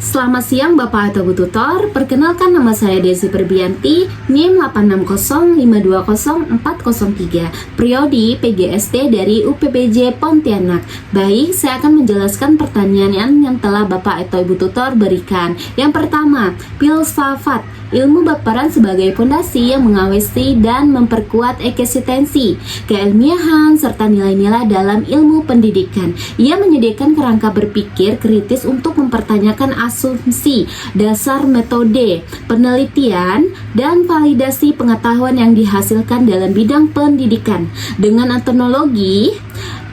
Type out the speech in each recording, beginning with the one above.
Selamat siang Bapak atau Bu Tutor, perkenalkan nama saya Desi Perbianti, NIM 860520403, Priodi PGSD dari UPPJ Pontianak. Baik, saya akan menjelaskan pertanyaan yang telah Bapak atau Ibu Tutor berikan. Yang pertama, filsafat, ilmu berperan sebagai fondasi yang mengawasi dan memperkuat eksistensi, keilmiahan, serta nilai-nilai dalam ilmu pendidikan. Ia menyediakan kerangka berpikir kritis untuk mempertanyakan asumsi, dasar metode, penelitian, dan validasi pengetahuan yang dihasilkan dalam bidang pendidikan. Dengan etnologi,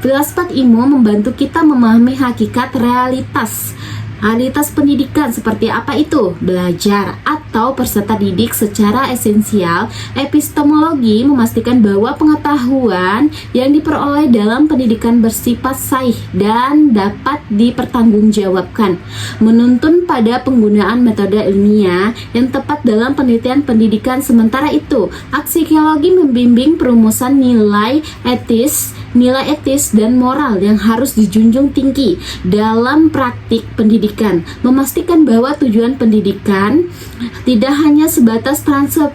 filsafat ilmu membantu kita memahami hakikat realitas pendidikan seperti apa itu belajar atau peserta didik secara esensial. Epistemologi memastikan bahwa pengetahuan yang diperoleh dalam pendidikan bersifat sahih dan dapat dipertanggungjawabkan, menuntun pada penggunaan metode ilmiah yang tepat dalam penelitian pendidikan. Sementara itu, aksiologi membimbing perumusan nilai etis dan moral yang harus dijunjung tinggi dalam praktik pendidikan, memastikan bahwa tujuan pendidikan tidak hanya sebatas transfer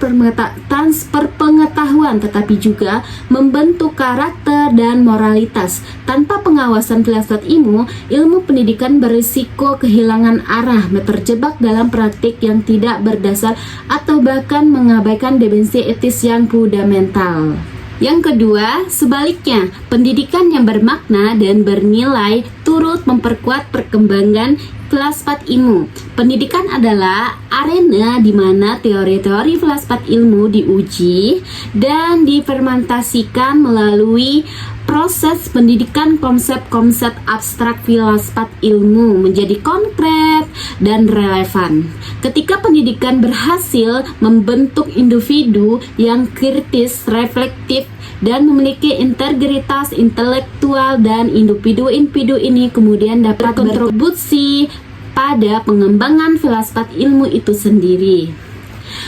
pengetahuan, tetapi juga membentuk karakter dan moralitas. Tanpa pengawasan filsafat ilmu pendidikan berisiko kehilangan arah, terjebak dalam praktik yang tidak berdasar atau bahkan mengabaikan dimensi etis yang fundamental. Yang kedua, sebaliknya, pendidikan yang bermakna dan bernilai turut memperkuat perkembangan filsafat ilmu. Pendidikan adalah arena di mana teori-teori filsafat ilmu diuji dan difermentasikan melalui proses pendidikan. Konsep-konsep abstrak filsafat ilmu menjadi konkret dan relevan. Ketika pendidikan berhasil membentuk individu yang kritis, reflektif, dan memiliki integritas intelektual, dan individu-individu ini kemudian dapat berkontribusi pada pengembangan filsafat ilmu itu sendiri.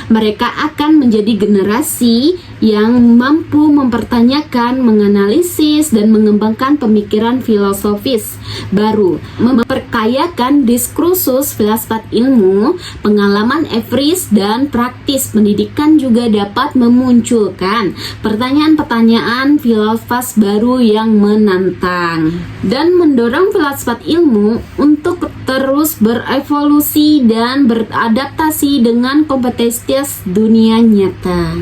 Mereka akan menjadi generasi yang mampu mempertanyakan, menganalisis, dan mengembangkan pemikiran filosofis baru, memperkayakan diskursus filsafat ilmu. Pengalaman empiris dan praktis pendidikan juga dapat memunculkan pertanyaan-pertanyaan filosofis baru yang menantang dan mendorong filsafat ilmu untuk terus berevolusi dan beradaptasi dengan kompetensi dunia nyata.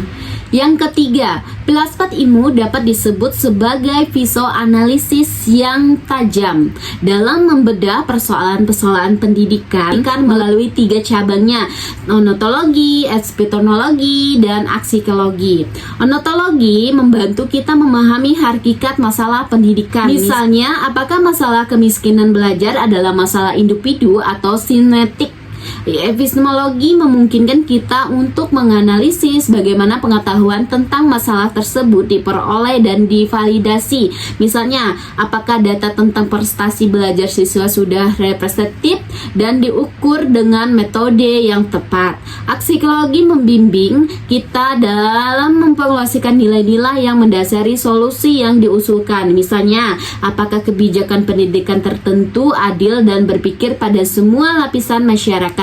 Yang ketiga, filsafat ilmu dapat disebut sebagai visuanalisis yang tajam dalam membedah persoalan-persoalan pendidikan melalui tiga cabangnya: ontologi, epistemologi, dan aksiologi. Ontologi membantu kita memahami hakikat masalah pendidikan. Misalnya, apakah masalah kemiskinan belajar adalah masalah individu atau sinetik? Epistemologi memungkinkan kita untuk menganalisis bagaimana pengetahuan tentang masalah tersebut diperoleh dan divalidasi. Misalnya, apakah data tentang prestasi belajar siswa sudah representatif dan diukur dengan metode yang tepat. Aksiologi membimbing kita dalam memformulasikan nilai-nilai yang mendasari solusi yang diusulkan. Misalnya, apakah kebijakan pendidikan tertentu adil dan berpikir pada semua lapisan masyarakat.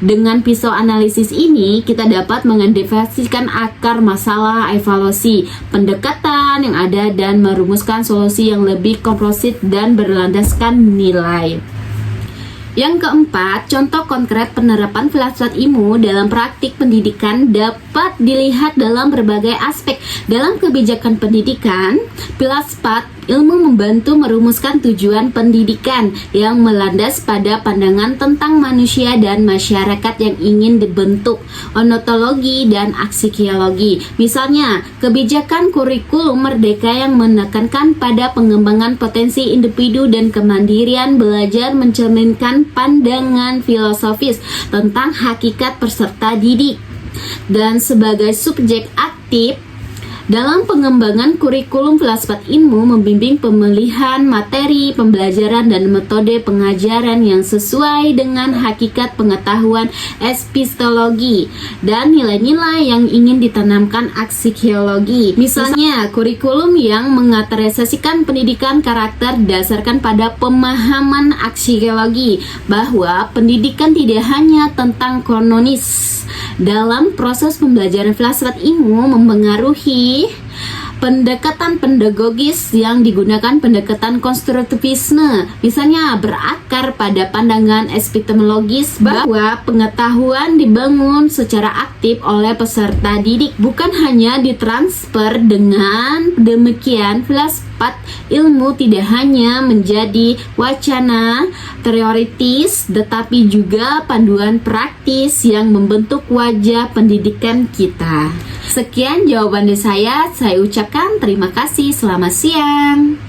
Dengan visuanalisis ini, kita dapat mengidentifikasikan akar masalah, evaluasi pendekatan yang ada, dan merumuskan solusi yang lebih komprehensif dan berlandaskan nilai. Yang keempat, contoh konkret penerapan filsafat ilmu dalam praktik pendidikan dapat dilihat dalam berbagai aspek. Dalam kebijakan pendidikan, filsafat ilmu membantu merumuskan tujuan pendidikan yang melandas pada pandangan tentang manusia dan masyarakat yang ingin dibentuk. Ontologi dan aksiologi, misalnya kebijakan kurikulum merdeka yang menekankan pada pengembangan potensi individu dan kemandirian belajar, mencerminkan pandangan filosofis tentang hakikat peserta didik. Dan sebagai subjek aktif, Dalam pengembangan kurikulum filsafat ilmu membimbing pemilihan materi pembelajaran dan metode pengajaran yang sesuai dengan hakikat pengetahuan epistologi dan nilai-nilai yang ingin ditanamkan aksiologi. Misalnya, kurikulum yang mengaterisasikan pendidikan karakter didasarkan pada pemahaman aksiologi bahwa pendidikan tidak hanya tentang kronologis. Dalam proses pembelajaran filsafat ilmu mempengaruhi pendekatan pedagogis yang digunakan pendekatan konstruktivisme, misalnya berakar pada pandangan epistemologis bahwa pengetahuan dibangun secara aktif oleh peserta didik, bukan hanya ditransfer. Dengan demikian, filsafat ilmu tidak hanya menjadi wacana teoritis, tetapi juga panduan praktis yang membentuk wajah pendidikan kita. Sekian jawaban dari saya ucapkan terima kasih, selamat siang.